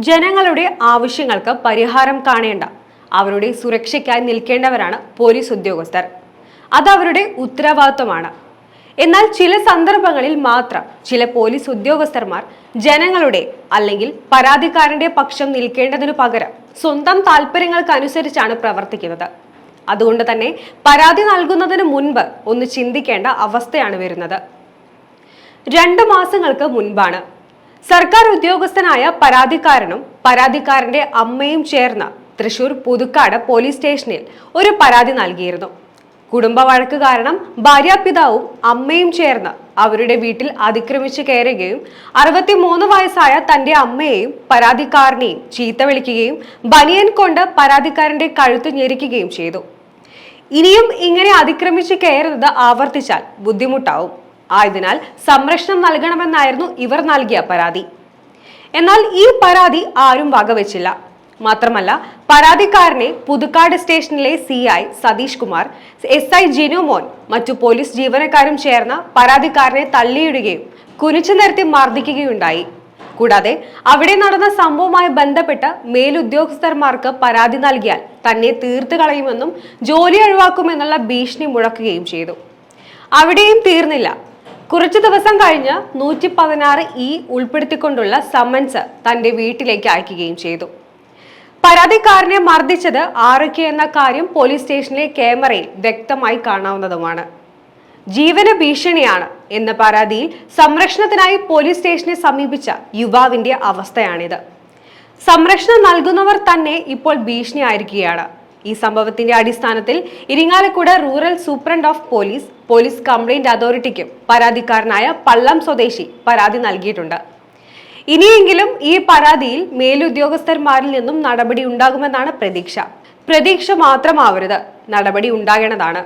ജനങ്ങളുടെ ആവശ്യങ്ങൾക്ക് പരിഹാരം കാണേണ്ട അവരുടെ സുരക്ഷയ്ക്കായി നിൽക്കേണ്ടവരാണ് പോലീസ് ഉദ്യോഗസ്ഥർ. അത് അവരുടെ ഉത്തരവാദിത്വമാണ്. എന്നാൽ ചില സന്ദർഭങ്ങളിൽ മാത്രം ചില പോലീസ് ഉദ്യോഗസ്ഥന്മാർ ജനങ്ങളുടെ അല്ലെങ്കിൽ പരാതിക്കാരന്റെ പക്ഷം നിൽക്കേണ്ടതിനു പകരം സ്വന്തം താല്പര്യങ്ങൾക്കനുസരിച്ചാണ് പ്രവർത്തിക്കുന്നത്. അതുകൊണ്ട് തന്നെ പരാതി നൽകുന്നതിന് മുൻപ് ഒന്ന് ചിന്തിക്കേണ്ട അവസ്ഥയാണ് വരുന്നത്. 2 മാസങ്ങൾക്ക് മുൻപാണ് സർക്കാർ ഉദ്യോഗസ്ഥനായ പരാതിക്കാരനും പരാതിക്കാരന്റെ അമ്മയും ചേർന്ന് തൃശൂർ പുതുക്കാട് പോലീസ് സ്റ്റേഷനിൽ ഒരു പരാതി നൽകിയിരുന്നു. കുടുംബ വഴക്ക് കാരണം ഭാര്യാപിതാവും അമ്മയും ചേർന്ന് അവരുടെ വീട്ടിൽ അതിക്രമിച്ച് കയറുകയും 63 വയസ്സായ തന്റെ അമ്മയെയും പരാതിക്കാരനെയും ചീത്ത വിളിക്കുകയും ബനിയൻ കൊണ്ട് പരാതിക്കാരന്റെ കഴുത്ത് ഞെരിക്കുകയും ചെയ്തു. ഇനിയും ഇങ്ങനെ അതിക്രമിച്ച് കയറുന്നത് ആവർത്തിച്ചാൽ ബുദ്ധിമുട്ടാവും. ആയതിനാൽ സംരക്ഷണം നൽകണമെന്നായിരുന്നു ഇവർ നൽകിയ പരാതി. എന്നാൽ ഈ പരാതി ആരും വകവെച്ചില്ല. മാത്രമല്ല, പരാതിക്കാരനെ പുതുക്കാട് സ്റ്റേഷനിലെ CI സതീഷ് കുമാർ, SI ജിനുമോൻ, മറ്റു പോലീസ് ജീവനക്കാരും ചേർന്ന് പരാതിക്കാരനെ തള്ളിയിടുകയും കുനിച്ചു നിർത്തി മർദ്ദിക്കുകയുണ്ടായി. കൂടാതെ അവിടെ നടന്ന സംഭവവുമായി ബന്ധപ്പെട്ട് മേലുദ്യോഗസ്ഥന്മാർക്ക് പരാതി നൽകിയാൽ തന്നെ തീർത്തു കളയുമെന്നും ജോലി ഒഴിവാക്കുമെന്നുള്ള ഭീഷണി മുഴക്കുകയും ചെയ്തു. അവിടെയും തീർന്നില്ല. കുറച്ചു ദിവസം കഴിഞ്ഞ് 116E ഉൾപ്പെടുത്തിക്കൊണ്ടുള്ള സമൻസ് തന്റെ വീട്ടിലേക്ക് അയക്കുകയും ചെയ്തു. പരാതിക്കാരനെ മർദ്ദിച്ചത് ആരൊക്കെ എന്ന കാര്യം പോലീസ് സ്റ്റേഷനിലെ ക്യാമറയിൽ വ്യക്തമായി കാണാവുന്നതുമാണ്. ജീവന ഭീഷണിയാണ് എന്ന പരാതിയിൽ സംരക്ഷണത്തിനായി പോലീസ് സ്റ്റേഷനെ സമീപിച്ച യുവാവിന്റെ അവസ്ഥയാണിത്. സംരക്ഷണം നൽകുന്നവർ തന്നെ ഇപ്പോൾ ഭീഷണിയായിരിക്കുകയാണ്. ഈ സംഭവത്തിന്റെ അടിസ്ഥാനത്തിൽ Irinjalakuda rural superintendent of police complaint അതോറിറ്റിക്കും പരാതിക്കാരനായ പള്ളം സ്വദേശി പരാതി നൽകിയിട്ടുണ്ട്. ഇനിയെങ്കിലും ഈ പരാതിയിൽ മേലുദ്യോഗസ്ഥന്മാരിൽ നിന്നും നടപടി ഉണ്ടാകുമെന്നാണ് പ്രതീക്ഷ മാത്രമാവരുത്, നടപടി ഉണ്ടാകേണ്ടതാണ്.